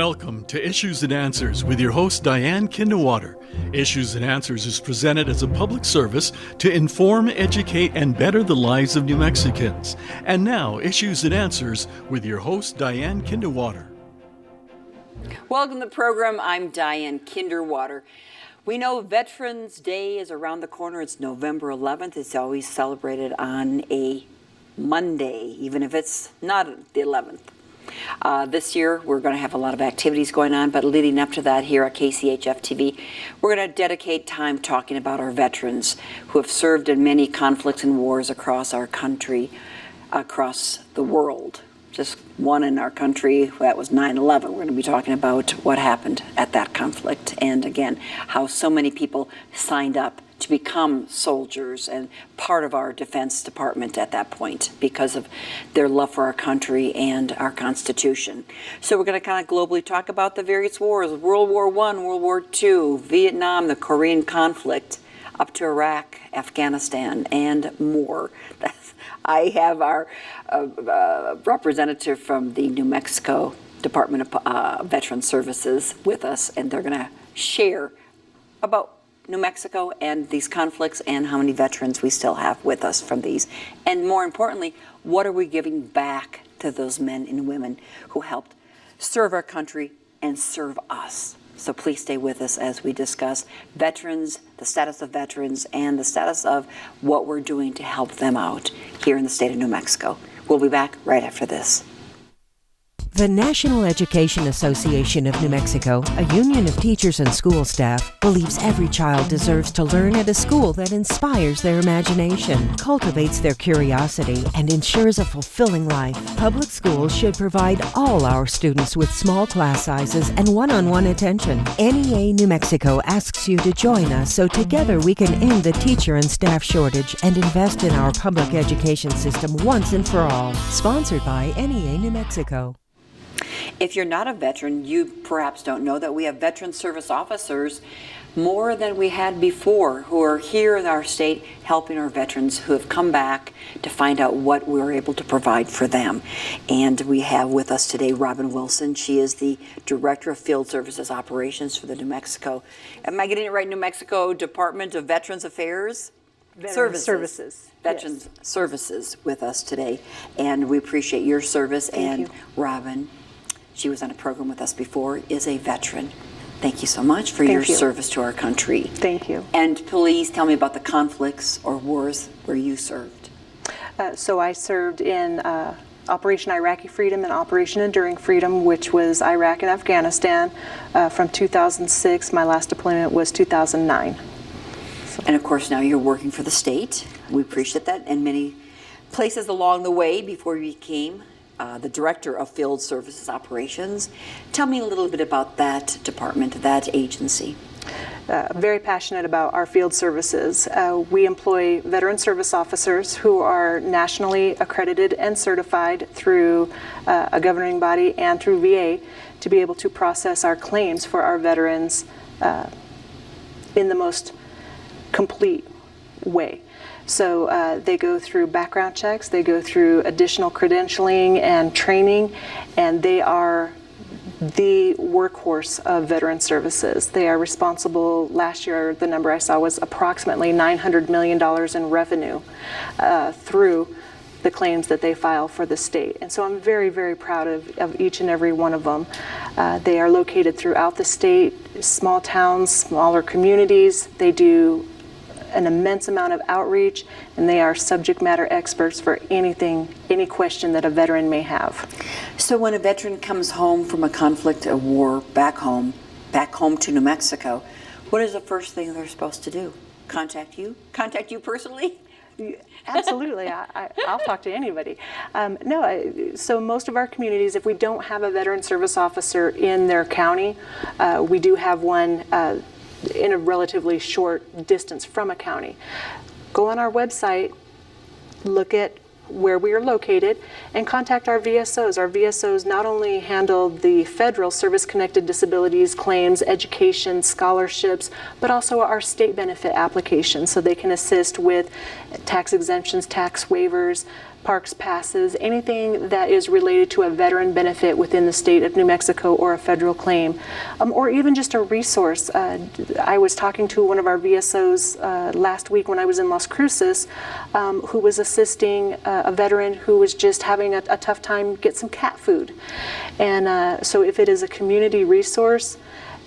Welcome to Issues and Answers with your host Diane Kinderwater. Issues and Answers is presented as a public service to inform, educate, and better the lives of New Mexicans. And now, Issues and Answers with your host Diane Kinderwater. Welcome to the program. I'm Diane Kinderwater. We know Veterans Day is around the corner. It's November 11th. It's always celebrated on a Monday, even if it's not the 11th. This year, we're going to have a lot of activities going on, but leading up to that here at KCHF TV, we're going to dedicate time talking about our veterans who have served in many conflicts and wars across our country, across the world. Just one in our country, that was 9/11. We're going to be talking about what happened at that conflict, and again, how so many people signed up to become soldiers and part of our Defense Department at that point because of their love for our country and our Constitution. So we're going to kind of globally talk about the various wars: World War I, World War II, Vietnam, the Korean conflict, up to Iraq, Afghanistan, and more. I have our representative from the New Mexico Department of Veteran Services with us, and they're going to share about New Mexico and these conflicts and how many veterans we still have with us from these. And more importantly, what are we giving back to those men and women who helped serve our country and serve us? So please stay with us as we discuss veterans, the status of veterans, and the status of what we're doing to help them out here in the state of New Mexico. We'll be back right after this. The National Education Association of New Mexico, a union of teachers and school staff, believes every child deserves to learn at a school that inspires their imagination, cultivates their curiosity, and ensures a fulfilling life. Public schools should provide all our students with small class sizes and one-on-one attention. NEA New Mexico asks you to join us so together we can end the teacher and staff shortage and invest in our public education system once and for all. Sponsored by NEA New Mexico. If you're not a veteran, you perhaps don't know that we have veteran service officers more than we had before who are here in our state helping our veterans who have come back to find out what we're able to provide for them. And we have with us today Robin Wilson. She is the Director of Field Services Operations for the New Mexico, am I getting it right, New Mexico Department of Veterans Affairs? Services. Veterans Services with us today. And we appreciate your service. Thank you. Robin, she was on a program with us before, is a veteran. Thank you so much for your service to our country. Thank you. And please tell me about the conflicts or wars where you served. So I served in Operation Iraqi Freedom and Operation Enduring Freedom, which was Iraq and Afghanistan from 2006. My last deployment was 2009. And of course now you're working for the state. We appreciate that. And many places along the way before you became the Director of Field Services Operations. Tell me a little bit about that department, that agency. Very passionate about our field services. We employ veteran service officers who are nationally accredited and certified through a governing body and through VA to be able to process our claims for our veterans in the most complete way. So they go through background checks, they go through additional credentialing and training, and they are the workhorse of veteran services. They are responsible, last year the number I saw was approximately $900 million in revenue through the claims that they file for the state. And so I'm very, very proud of each and every one of them. They are located throughout the state, small towns, smaller communities. They do an immense amount of outreach, and they are subject matter experts for anything, any question that a veteran may have. So when a veteran comes home from a conflict, a war, back home to New Mexico, what is the first thing they're supposed to do? Contact you? Contact you personally? Absolutely. I'll talk to anybody. So most of our communities, if we don't have a veteran service officer in their county, we do have one in a relatively short distance from a county. Go on our website, look at where we are located, and contact our VSOs. Our VSOs not only handle the federal service-connected disabilities claims, education, scholarships, but also our state benefit applications, so they can assist with tax exemptions, tax waivers, parks passes, anything that is related to a veteran benefit within the state of New Mexico or a federal claim, or even just a resource. I was talking to one of our VSOs last week when I was in Las Cruces, who was assisting a veteran who was just having a tough time get some cat food. And so if it is a community resource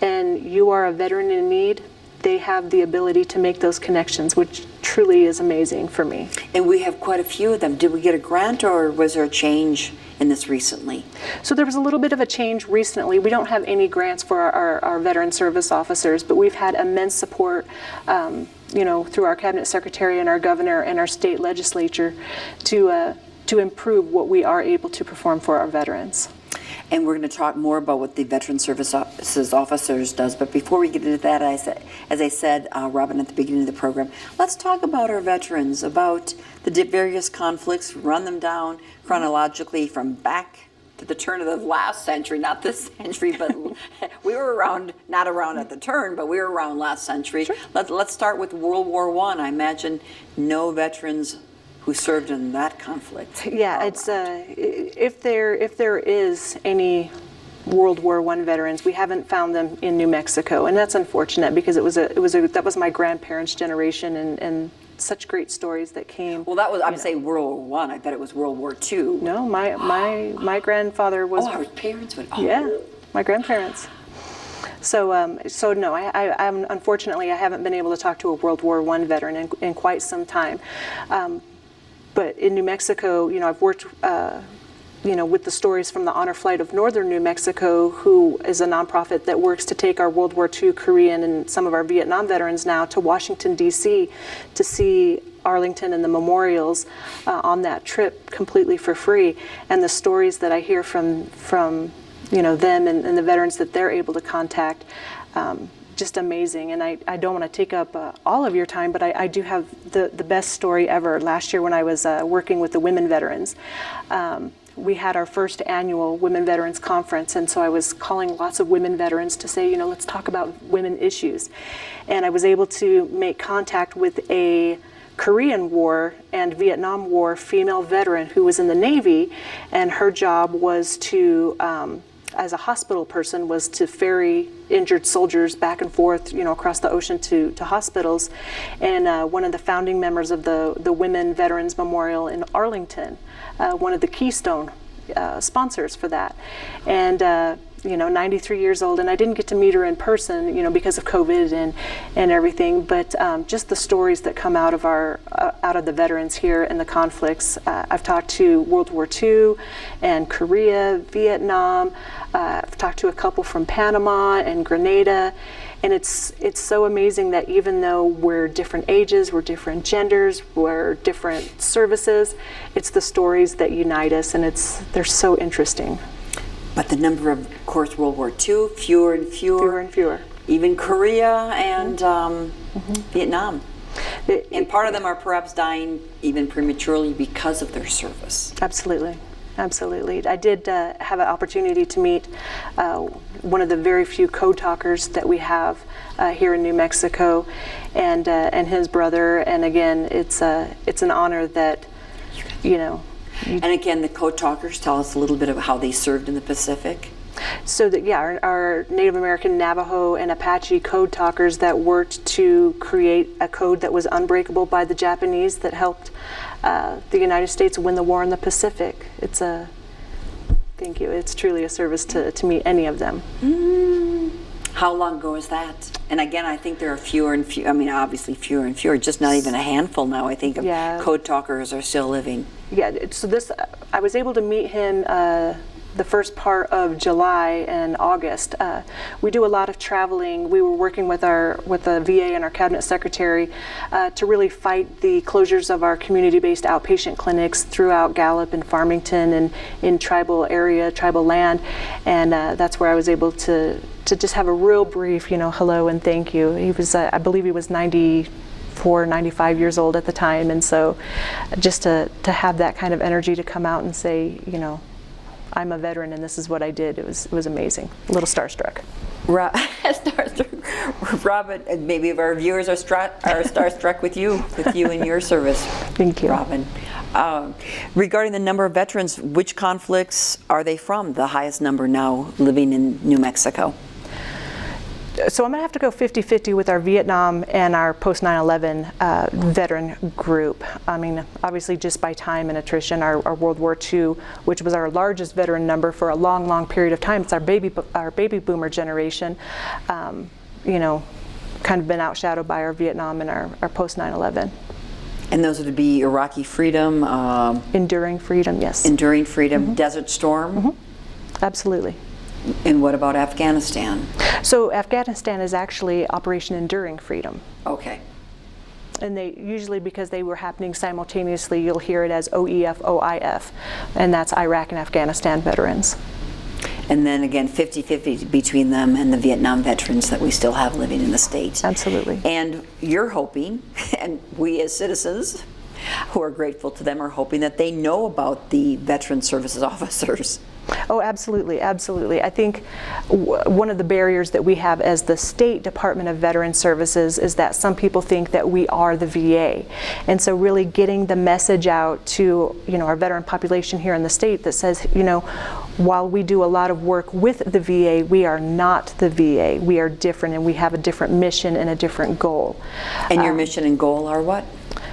and you are a veteran in need, they have the ability to make those connections, which truly is amazing for me. And we have quite a few of them. Did we get a grant, or was there a change in this recently? So there was a little bit of a change recently. We don't have any grants for our veteran service officers, but we've had immense support through our cabinet secretary and our governor and our state legislature to improve what we are able to perform for our veterans. And we're going to talk more about what the Veteran Services Officers does. But before we get into that, as I said, Robin, at the beginning of the program, let's talk about our veterans, about the various conflicts, run them down chronologically from back to the turn of the last century, not this century, but we were around, not around at the turn, but we were around last century. Sure. Let's start with World War I. I imagine no veterans who served in that conflict. Yeah, it's if there is any World War I veterans, we haven't found them in New Mexico, and that's unfortunate because that was my grandparents' generation, and such great stories that came. Well, that was, I'm saying World War I. I bet it was World War II. No, my grandfather was. Oh, our parents would. Oh. Yeah, my grandparents. So no, I'm unfortunately I haven't been able to talk to a World War I veteran in quite some time. But in New Mexico, I've worked, with the Stories from the Honor Flight of Northern New Mexico, who is a nonprofit that works to take our World War II, Korean, and some of our Vietnam veterans now to Washington, D.C. to see Arlington and the memorials on that trip completely for free. And the stories that I hear from them and the veterans that they're able to contact, just amazing. And I don't want to take up all of your time, but I do have the best story ever. Last year when I was working with the women veterans, we had our first annual Women Veterans Conference, and so I was calling lots of women veterans to say, let's talk about women issues. And I was able to make contact with a Korean War and Vietnam War female veteran who was in the Navy, and her job was to as a hospital person, was to ferry injured soldiers back and forth, across the ocean to hospitals. And one of the founding members of the Women Veterans Memorial in Arlington, one of the keystone sponsors for that. And 93 years old, and I didn't get to meet her in person, because of COVID and everything. But just the stories that come out of the veterans here and the conflicts. I've talked to World War II and Korea, Vietnam. I've talked to a couple from Panama and Grenada, and it's so amazing that even though we're different ages, we're different genders, we're different services, it's the stories that unite us, and they're so interesting. But the number of course, World War II, fewer and fewer. Fewer and fewer. Even Korea and Vietnam. And part of them are perhaps dying even prematurely because of their service. Absolutely. Absolutely. I did have an opportunity to meet one of the very few code talkers that we have here in New Mexico, and his brother. And again, it's an honor that, And again, the code talkers, tell us a little bit of how they served in the Pacific. So that, our Native American, Navajo, and Apache code talkers that worked to create a code that was unbreakable by the Japanese that helped the United States win the war in the Pacific. Thank you. It's truly a service to meet any of them. How long ago was that? And again, I think there are fewer and fewer. I mean, obviously fewer and fewer. Just not even a handful now, I think, of code talkers are still living. Yeah. So I was able to meet him the first part of July and August. We do a lot of traveling. We were working with the VA and our cabinet secretary to really fight the closures of our community-based outpatient clinics throughout Gallup and Farmington and in tribal land. And that's where I was able to just have a real brief, hello and thank you. He was, I believe he was 94, 95 years old at the time. And so just to have that kind of energy to come out and say, I'm a veteran and this is what I did. It was amazing. A little starstruck. Robin, and maybe if our viewers are starstruck with you and your service. Thank you, Robin. Regarding the number of veterans, which conflicts are they from? The highest number now living in New Mexico. So I'm going to have to go 50-50 with our Vietnam and our post 9/11 veteran group. I mean, obviously just by time and attrition, our World War II, which was our largest veteran number for a long, long period of time, it's our baby boomer generation, you know, kind of been outshadowed by our Vietnam and our post 9/11. And those would be Iraqi freedom? Enduring freedom, yes. Enduring freedom, Desert Storm? Absolutely. And what about Afghanistan? So Afghanistan is actually Operation Enduring Freedom. Okay. And they usually, because they were happening simultaneously, you'll hear it as OEF, OIF, and that's Iraq and Afghanistan veterans. And then again, 50-50 between them and the Vietnam veterans that we still have living in the state. Absolutely. And you're hoping, and we as citizens who are grateful to them are hoping that they know about the veteran services officers. Oh, absolutely, absolutely. I think one of the barriers that we have as the State Department of Veteran Services is that some people think that we are the VA. And so really getting the message out to, you know, our veteran population here in the state that says, you know, while we do a lot of work with the VA, we are not the VA. We are different, and we have a different mission and a different goal. And your mission and goal are what?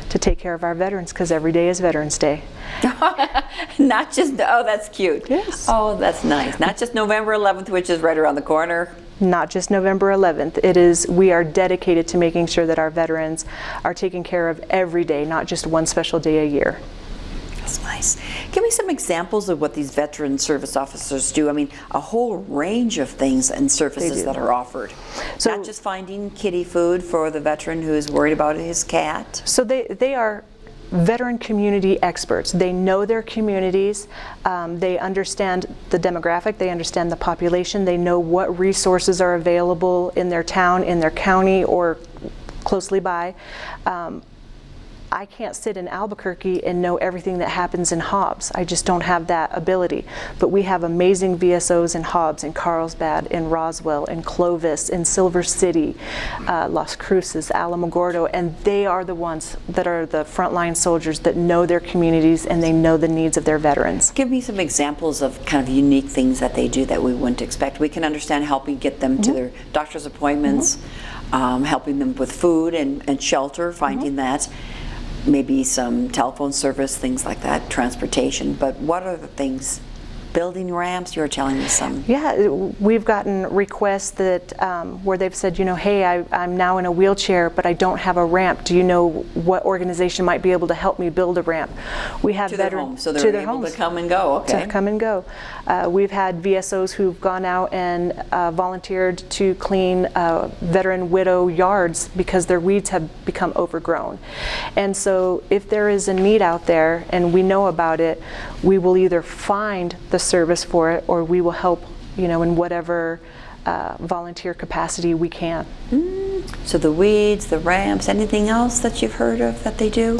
To take care of our veterans, because every day is Veterans Day. Not just, oh, that's cute. Yes. Oh, that's nice. Not just November 11th, which is right around the corner. Not just November 11th. It is, we are dedicated to making sure that our veterans are taken care of every day, not just one special day a year. That's nice. Give me some examples of what these veteran service officers do. I mean, a whole range of things and services that are offered. So, not just finding kitty food for the veteran who is worried about his cat. So they are veteran community experts. They know their communities, they understand the demographic, they understand the population, they know what resources are available in their town, in their county, or closely by. I can't sit in Albuquerque and know everything that happens in Hobbs. I just don't have that ability. But we have amazing VSOs in Hobbs, in Carlsbad, in Roswell, in Clovis, in Silver City, Las Cruces, Alamogordo, and they are the ones that are the frontline soldiers that know their communities and they know the needs of their veterans. Give me some examples of kind of unique things that they do that we wouldn't expect. We can understand helping get them to their doctor's appointments, helping them with food and shelter, finding that. Maybe some telephone service, things like that, transportation. But what are the things? Building ramps, you were telling me some. Yeah, we've gotten requests that where they've said, you know, hey, I'm now in a wheelchair, but I don't have a ramp. Do you know what organization might be able to help me build a ramp? We have to their homes, so they're able to come and go. Okay. To come and go. We've had VSOs who've gone out and volunteered to clean veteran widow yards because their weeds have become overgrown. And so if there is a need out there and we know about it, we will either find the service for it, or we will help, you know, in whatever volunteer capacity we can. So the weeds, the ramps, anything else that you've heard of that they do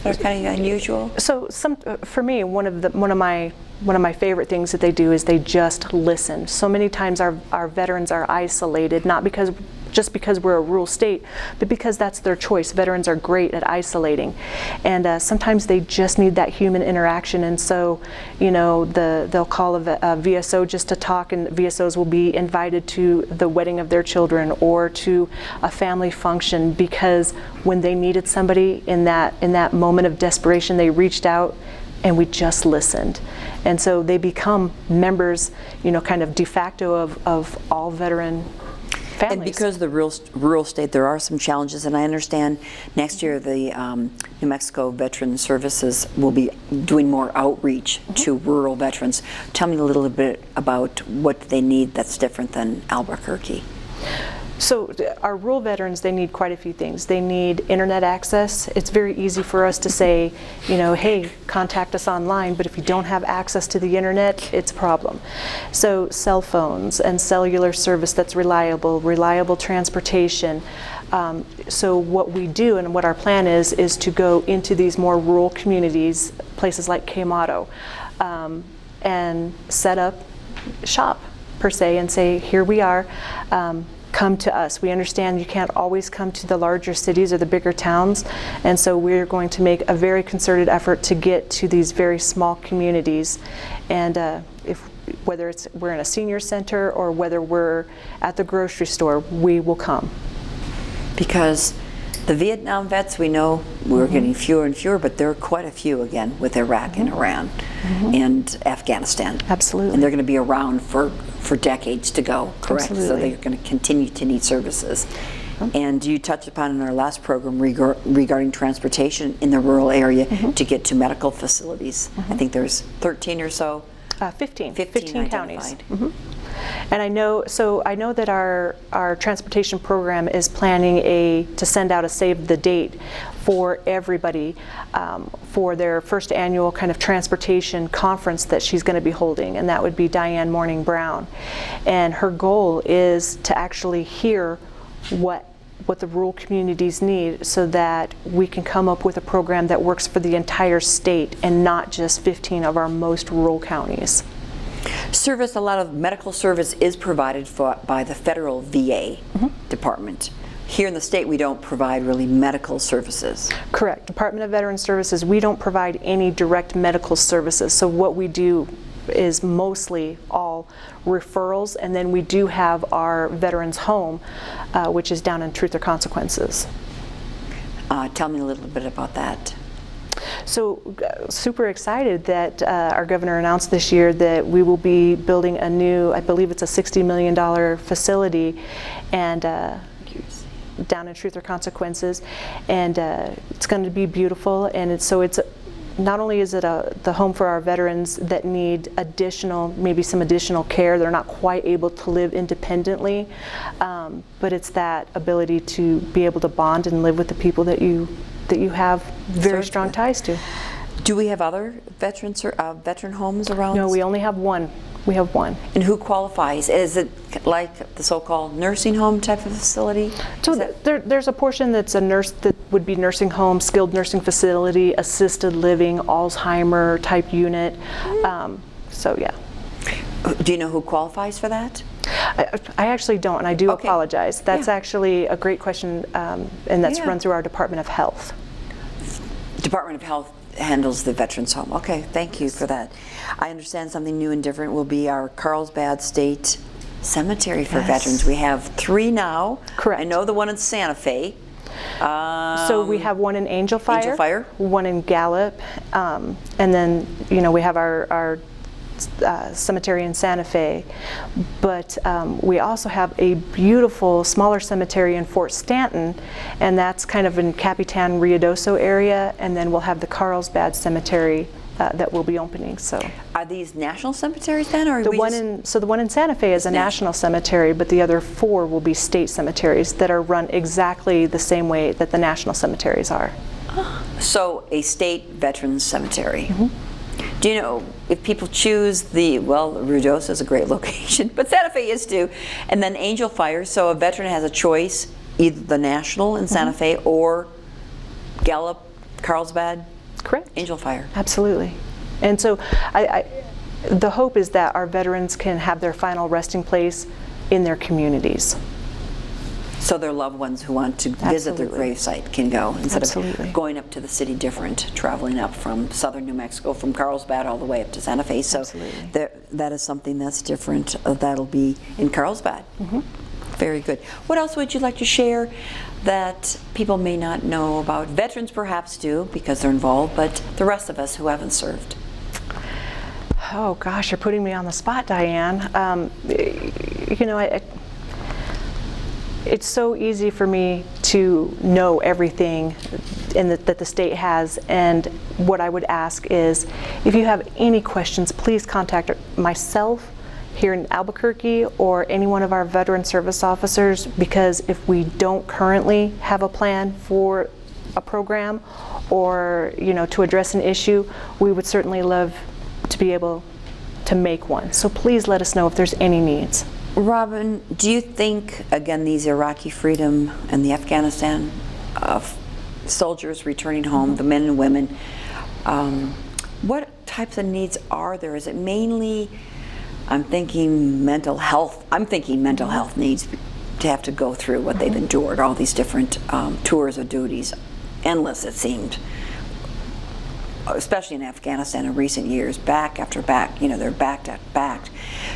that are kind of unusual? So for me, one of my favorite things that they do is they just listen. So many times our veterans are isolated, not just because we're a rural state, but because that's their choice. Veterans are great at isolating, and sometimes they just need that human interaction. And so, you know, they'll call a VSO just to talk, and VSOs will be invited to the wedding of their children or to a family function because when they needed somebody in that moment of desperation, they reached out and we just listened. And so they become members, you know, kind of de facto of all veteran families. And because of the rural state, there are some challenges, and I understand next year the New Mexico Veteran Services will be doing more outreach to rural veterans. Tell me a little bit about what they need that's different than Albuquerque. So our rural veterans, they need quite a few things. They need internet access. It's very easy for us to say, you know, hey, contact us online, but if you don't have access to the internet, it's a problem. So cell phones and cellular service that's reliable transportation. So what we do and what our plan is to go into these more rural communities, places like Quemado, and set up shop per se and say, here we are. come to us. We understand you can't always come to the larger cities or the bigger towns, and so we're going to make a very concerted effort to get to these very small communities. And whether we're in a senior center or whether we're at the grocery store, we will come. Because the Vietnam vets, we know we're getting fewer and fewer, but there are quite a few again with Iraq and Iran and Afghanistan. Absolutely. And they're going to be around for decades to go, correct? Absolutely. So they're going to continue to need services. And you touched upon in our last program regarding transportation in the rural area to get to medical facilities. I think there's 13 or so. 15 counties. identified. And I know that our transportation program is planning to send out a save the date for everybody for their first annual kind of transportation conference that she's going to be holding, and that would be Diane Morning Brown. And her goal is to actually hear what the rural communities need so that we can come up with a program that works for the entire state and not just 15 of our most rural counties. Service, a lot of medical service is provided by the federal VA department. Here in the state, we don't provide really medical services. Correct. Department of Veteran Services, we don't provide any direct medical services. So what we do is mostly all referrals, and then we do have our Veterans Home, which is down in Truth or Consequences. Tell me a little bit about that. So super excited that our governor announced this year that we will be building a new, I believe it's a $60 million facility, and down in Truth or Consequences, and it's going to be beautiful. And it's not only is it the home for our veterans that need maybe some additional care, they're not quite able to live independently, but it's that ability to be able to bond and live with the people that you have very strong ties to. Do we have other veteran homes around? No, we only have one. We have one. And who qualifies? Is it like the so-called nursing home type of facility? So there's a portion that's that would be nursing home, skilled nursing facility, assisted living, Alzheimer type unit. So yeah. Do you know who qualifies for that? I actually don't, and I do Okay. apologize. That's actually a great question, and that's run through our Department of Health. Department of Health handles the Veterans Home. Okay, thank you for that. I understand something new and different will be our Carlsbad State Cemetery for veterans. We have 3 now. Correct. I know the one in Santa Fe. So we have one in Angel Fire, one in Gallup, and then we have our cemetery in Santa Fe, but we also have a beautiful smaller cemetery in Fort Stanton, and that's kind of in Capitan Ruidoso area, and then we'll have the Carlsbad Cemetery that will be opening. So are these national cemeteries then, or the one in Santa Fe is a national cemetery, but the other 4 will be state cemeteries that are run exactly the same way that the national cemeteries are. So a state veterans cemetery. Do you know if people choose Ruidoso is a great location, but Santa Fe is too, and then Angel Fire, so a veteran has a choice, either the national in Santa Fe or Gallup, Carlsbad? Correct. Angel Fire. Absolutely. And so the hope is that our veterans can have their final resting place in their communities. So their loved ones who want to visit their gravesite can go instead of going up to the city different, traveling up from southern New Mexico, from Carlsbad all the way up to Santa Fe. So that is something that's different. That'll be in Carlsbad. Very good. What else would you like to share that people may not know about? Veterans perhaps do because they're involved, but the rest of us who haven't served. Oh gosh, you're putting me on the spot, Diane. It's so easy for me to know everything that the state has, and what I would ask is, if you have any questions, please contact myself here in Albuquerque or any one of our veteran service officers, because if we don't currently have a plan for a program or to address an issue, we would certainly love to be able to make one. So please let us know if there's any needs. Robin, do you think, again, these Iraqi freedom and the Afghanistan soldiers returning home, the men and women, what types of needs are there? Is it mainly, I'm thinking mental health needs, to have to go through what they've endured, all these different tours of duties, endless it seemed, especially in Afghanistan in recent years, back after back, they're backed at back.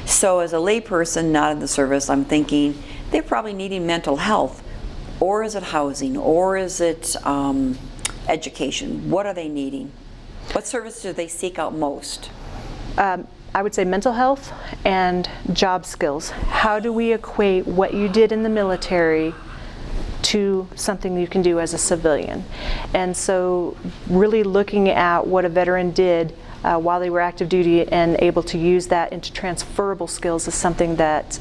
So as a layperson not in the service, I'm thinking they're probably needing mental health, or is it housing, or is it education? What are they needing? What service do they seek out most? I would say mental health and job skills. How do we equate what you did in the military to something you can do as a civilian? And so really looking at what a veteran did while they were active duty and able to use that into transferable skills is something that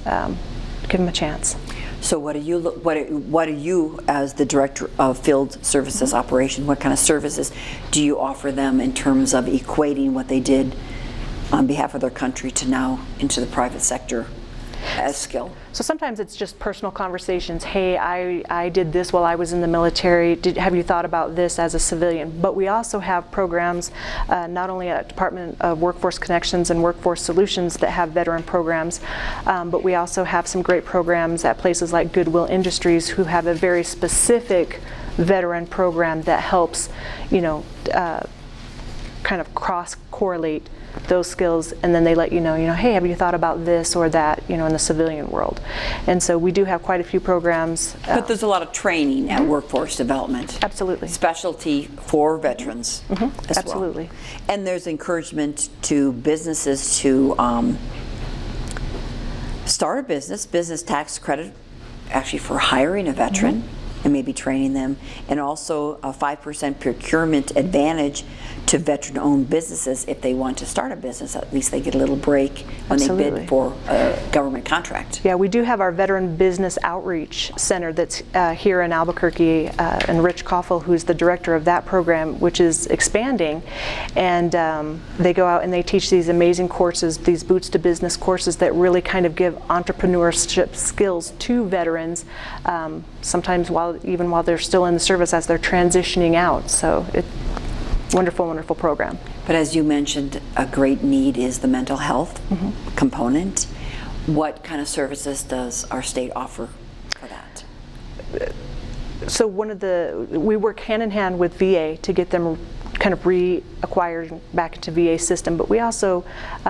give them a chance. So what are you as the Director of Field Services Operation, what kind of services do you offer them in terms of equating what they did on behalf of their country to now into the private sector as skill? So sometimes it's just personal conversations. Hey, I did this while I was in the military. Have you thought about this as a civilian? But we also have programs, not only at Department of Workforce Connections and Workforce Solutions that have veteran programs, but we also have some great programs at places like Goodwill Industries who have a very specific veteran program that helps, kind of cross-correlate those skills, and then they let you know, hey, have you thought about this or that, in the civilian world. And so we do have quite a few programs. But there's a lot of training at workforce development. Absolutely. Specialty for veterans as Absolutely. well. And there's encouragement to businesses to start a business tax credit actually for hiring a veteran and maybe training them, and also a 5% procurement advantage to veteran-owned businesses. If they want to start a business, at least they get a little break when Absolutely. they bid for a government contract. Yeah, we do have our Veteran Business Outreach Center that's here in Albuquerque, and Rich Koffel, who's the director of that program, which is expanding, and they go out and they teach these amazing courses, these Boots to Business courses that really kind of give entrepreneurship skills to veterans, sometimes even while they're still in the service as they're transitioning out. So it's wonderful, wonderful program. But as you mentioned, a great need is the mental health component. What kind of services does our state offer for that? So we work hand in hand with VA to get them kind of reacquired back into VA system, but we also,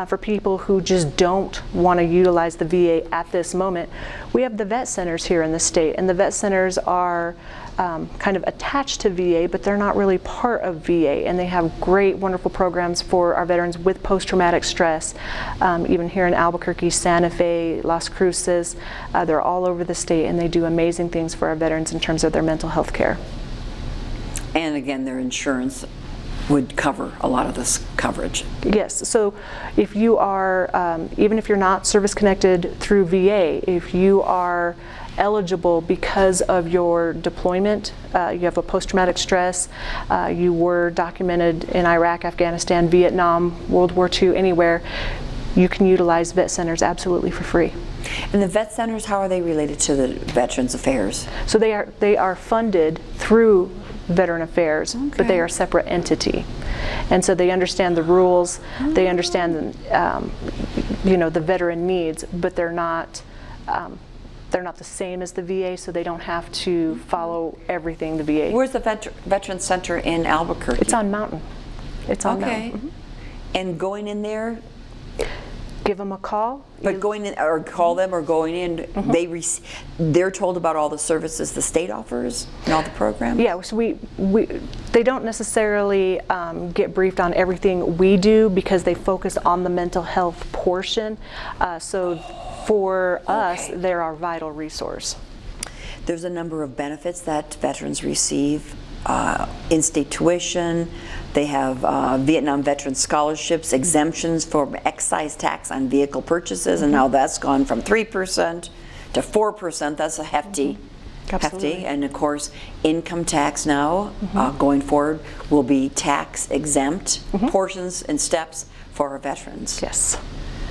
for people who just don't want to utilize the VA at this moment, we have the vet centers here in the state, and the vet centers are kind of attached to VA, but they're not really part of VA, and they have great, wonderful programs for our veterans with post-traumatic stress. Even here in Albuquerque, Santa Fe, Las Cruces, they're all over the state, and they do amazing things for our veterans in terms of their mental health care. And again, their insurance would cover a lot of this coverage. Yes, so if you are, even if you're not service connected through VA, if you are eligible because of your deployment, you have a post-traumatic stress, you were documented in Iraq, Afghanistan, Vietnam, World War II, anywhere, you can utilize vet centers absolutely for free. And the vet centers, how are they related to the Veterans Affairs? So they are funded through Veteran Affairs, but they are a separate entity, and so they understand the rules. They understand, the veteran needs, but they're not the same as the VA, so they don't have to follow everything the VA. Where's the Veteran Center in Albuquerque? It's on Mountain. It's on Mountain. Okay. And going in there, give them a call. but going in, or call them, or going in, they're told about all the services the state offers and all the programs? Yeah, so they don't necessarily get briefed on everything we do because they focus on the mental health portion. So for us, they're our vital resource. There's a number of benefits that veterans receive. In-state tuition, they have Vietnam veteran scholarships, exemptions for excise tax on vehicle purchases, and now that's gone from 3% to 4%. That's a hefty. And of course, income tax now, going forward, will be tax exempt portions and steps for our veterans. Yes.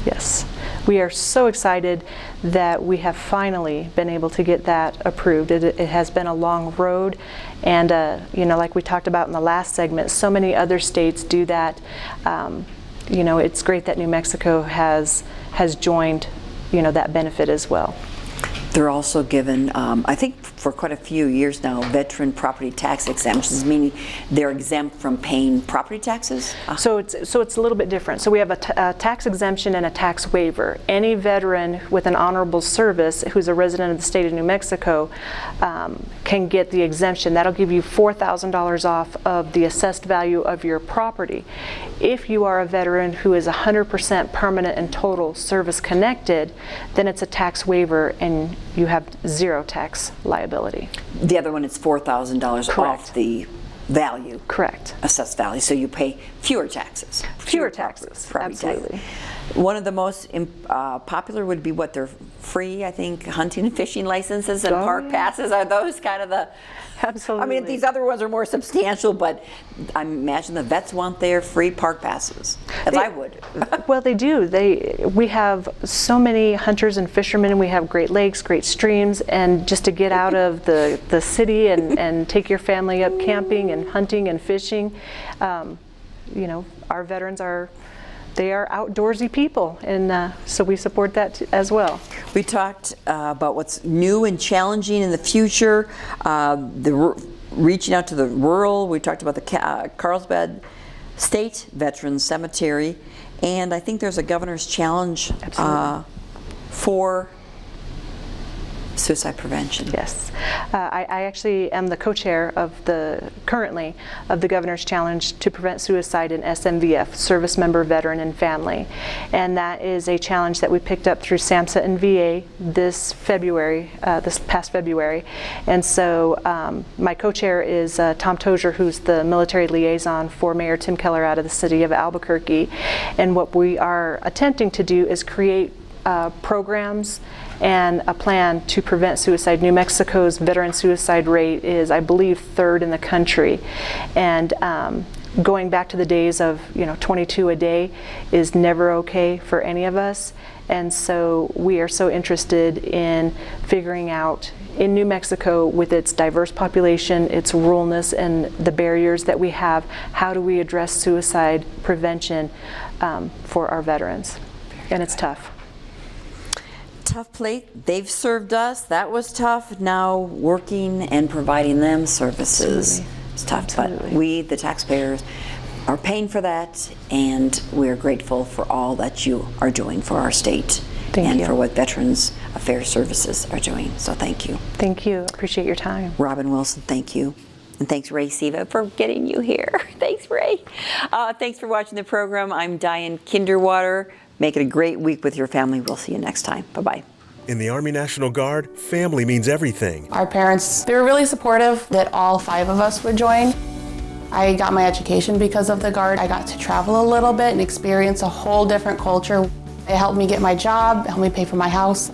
Yes. We are so excited that we have finally been able to get that approved. It has been a long road, and like we talked about in the last segment, so many other states do that. It's great that New Mexico has joined that benefit as well. They're also given, I think for quite a few years now, veteran property tax exemptions, meaning they're exempt from paying property taxes? So it's a little bit different. So we have a tax exemption and a tax waiver. Any veteran with an honorable service who's a resident of the state of New Mexico can get the exemption. That'll give you $4,000 off of the assessed value of your property. If you are a veteran who is 100% permanent and total service connected, then it's a tax waiver and you have zero tax liability. The other one is $4,000 off the value. Correct. Assessed value, so you pay fewer taxes. Fewer taxes, property absolutely. taxes. One of the most popular would be what they're free, I think, hunting and fishing licenses and park passes. Are those kind of the... Absolutely. I mean, these other ones are more substantial, but I imagine the vets want their free park passes, as I would. Well, they do. We have so many hunters and fishermen, and we have great lakes, great streams, and just to get out of the city and take your family up camping and hunting and fishing, you know, our veterans are outdoorsy people, and so we support that as well. We talked about what's new and challenging in the future, reaching out to the rural. We talked about the Carlsbad State Veterans Cemetery, and I think there's a governor's challenge for suicide prevention. Yes. I actually am the co-chair currently of the Governor's Challenge to Prevent Suicide in SMVF, Service Member, Veteran, and Family. And that is a challenge that we picked up through SAMHSA and VA this past February. And so my co-chair is Tom Tozier, who's the military liaison for Mayor Tim Keller out of the city of Albuquerque. And what we are attempting to do is create programs and a plan to prevent suicide. New Mexico's veteran suicide rate is, I believe, third in the country. And going back to the days of 22 a day is never okay for any of us. And so we are so interested in figuring out, in New Mexico, with its diverse population, its ruralness, and the barriers that we have, how do we address suicide prevention for our veterans? And it's tough. Tough plate. They've served us. That was tough. Now working and providing them services. Absolutely. It's tough. Absolutely. But we, the taxpayers, are paying for that, and we're grateful for all that you are doing for our state. Thank you. For what Veterans Affairs Services are doing. So thank you. Thank you. Appreciate your time. Robin Wilson, thank you. And thanks, Ray Siva, for getting you here. Thanks, Ray. Thanks for watching the program. I'm Diane Kinderwater. Make it a great week with your family. We'll see you next time. Bye-bye. In the Army National Guard, family means everything. Our parents, they were really supportive that all 5 of us would join. I got my education because of the Guard. I got to travel a little bit and experience a whole different culture. It helped me get my job, it helped me pay for my house.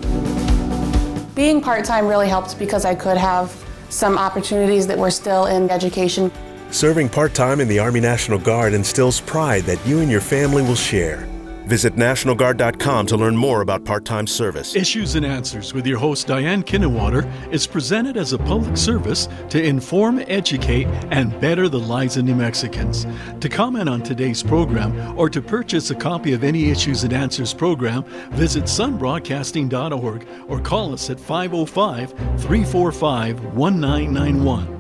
Being part-time really helped because I could have some opportunities that were still in education. Serving part-time in the Army National Guard instills pride that you and your family will share. Visit NationalGuard.com to learn more about part-time service. Issues and Answers with your host Diane Kinderwater is presented as a public service to inform, educate, and better the lives of New Mexicans. To comment on today's program or to purchase a copy of any Issues and Answers program, visit sunbroadcasting.org or call us at 505-345-1991.